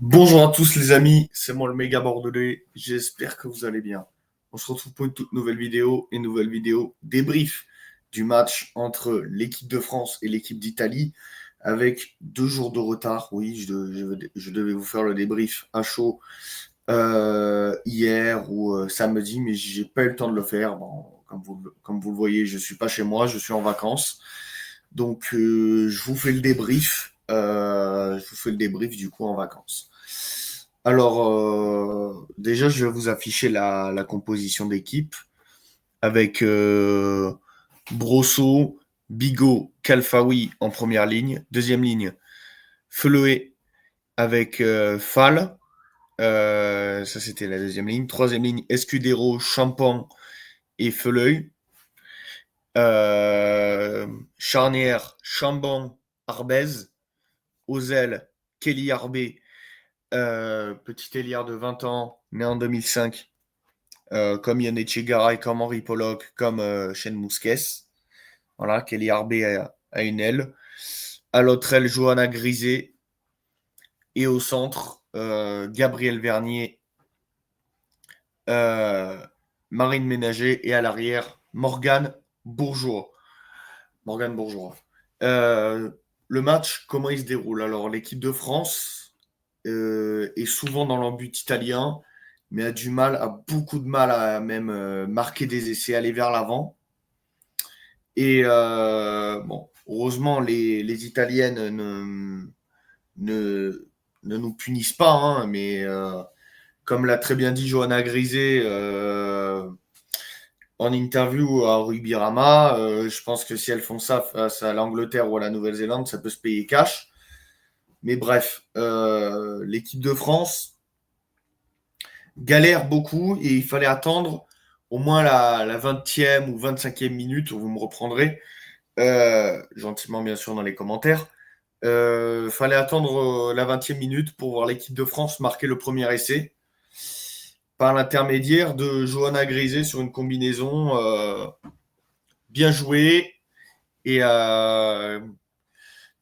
Bonjour à tous les amis, c'est moi le méga bordelais, j'espère que vous allez bien. On se retrouve pour une toute nouvelle vidéo débrief du match entre l'équipe de France et l'équipe d'Italie avec 2 jours de retard. Oui, je devais vous faire le débrief à chaud hier ou samedi, mais j'ai pas eu le temps de le faire. Bon, comme vous le voyez, je suis pas chez moi, je suis en vacances. Donc je vous fais le débrief du coup en vacances. Alors, déjà, je vais vous afficher la composition d'équipe avec Brosso, Bigot, Kalfaoui en première ligne. Deuxième ligne, Feloé avec Fall. Ça, c'était la deuxième ligne. Troisième ligne, Escudero, Champan et Feleuil. Charnière, Chambon, Arbez. Aux ailes, Kelly Arbé, petit ailière de 20 ans, né en 2005, comme Yann Echegaray, comme Henri Pollock, comme Shane Mousquet. Voilà, Kelly Arbé a une aile. À l'autre aile, Johanna Grisé. Et au centre, Gabriel Vernier, euh, Marine Ménager. Et à l'arrière, Morgane Bourgeois. Morgane Bourgeois. Euh, le match, comment il se déroule? Alors, l'équipe de France est souvent dans l'embut italien, mais a beaucoup de mal à même marquer des essais, aller vers l'avant. Et bon, heureusement, les Italiennes ne, ne nous punissent pas, hein, mais comme l'a très bien dit Johanna Grisé en interview à Rugby-Rama, je pense que si elles font ça face à l'Angleterre ou à la Nouvelle-Zélande, ça peut se payer cash. Mais bref, l'équipe de France galère beaucoup et il fallait attendre au moins la 20e ou 25e minute, vous me reprendrez, gentiment bien sûr dans les commentaires. Fallait attendre la 20e minute pour voir l'équipe de France marquer le premier essai par l'intermédiaire de Johanna Grisé sur une combinaison bien jouée et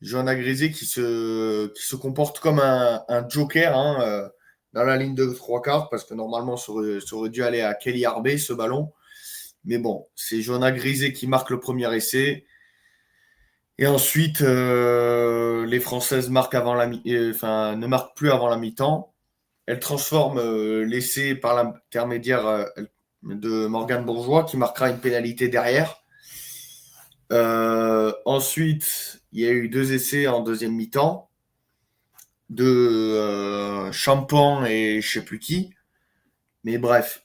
Johanna Grisé qui se comporte comme un joker, hein, dans la ligne de 3/4 parce que normalement ça aurait dû aller à Kelly Arbé ce ballon. Mais bon, c'est Johanna Grisé qui marque le premier essai. Et ensuite, les Françaises ne marquent plus avant la mi-temps. Elles transforment l'essai par l'intermédiaire de Morgane Bourgeois qui marquera une pénalité derrière. Ensuite, il y a eu 2 essais en deuxième mi-temps de Champan et je sais plus qui. Mais bref,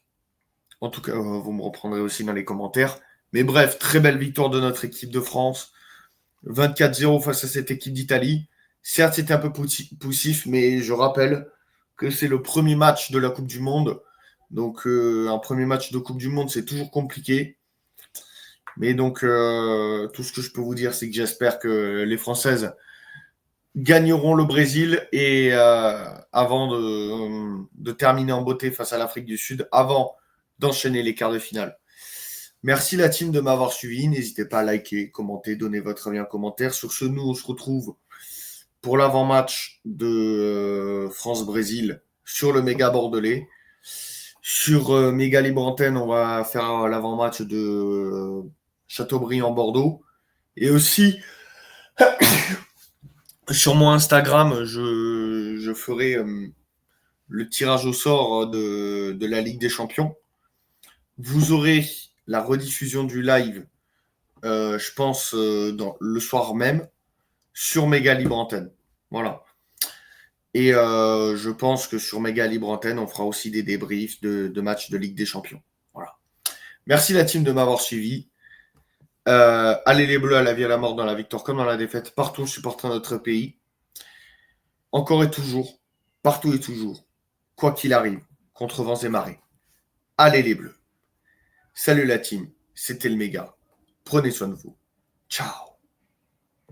en tout cas, vous me reprendrez aussi dans les commentaires. Mais bref, très belle victoire de notre équipe de France. 24-0 face à cette équipe d'Italie. Certes, c'était un peu poussif, mais je rappelle que c'est le premier match de la Coupe du Monde. Donc, un premier match de Coupe du Monde, c'est toujours compliqué. Mais donc, tout ce que je peux vous dire, c'est que j'espère que les Françaises gagneront le Brésil et avant de terminer en beauté face à l'Afrique du Sud, avant d'enchaîner les quarts de finale. Merci la team de m'avoir suivi. N'hésitez pas à liker, commenter, donner votre avis en commentaire. Sur ce, nous, on se retrouve pour l'avant-match de France-Brésil sur le méga bordelais. Sur méga libre antenne, on va faire l'avant-match de Châteaubriand-Bordeaux. Et aussi, sur mon Instagram, je ferai le tirage au sort de la Ligue des Champions. Vous aurez la rediffusion du live, je pense, le soir même, sur Méga Libre Antenne. Voilà. Et je pense que sur Méga Libre Antenne, on fera aussi des débriefs de matchs de Ligue des Champions. Voilà. Merci la team de m'avoir suivi. Allez les Bleus à la vie à la mort dans la victoire comme dans la défaite. Partout on supportera notre pays. Encore et toujours, partout et toujours, quoi qu'il arrive, contre vents et marées. Allez les Bleus. Salut la team, c'était le méga. Prenez soin de vous. Ciao.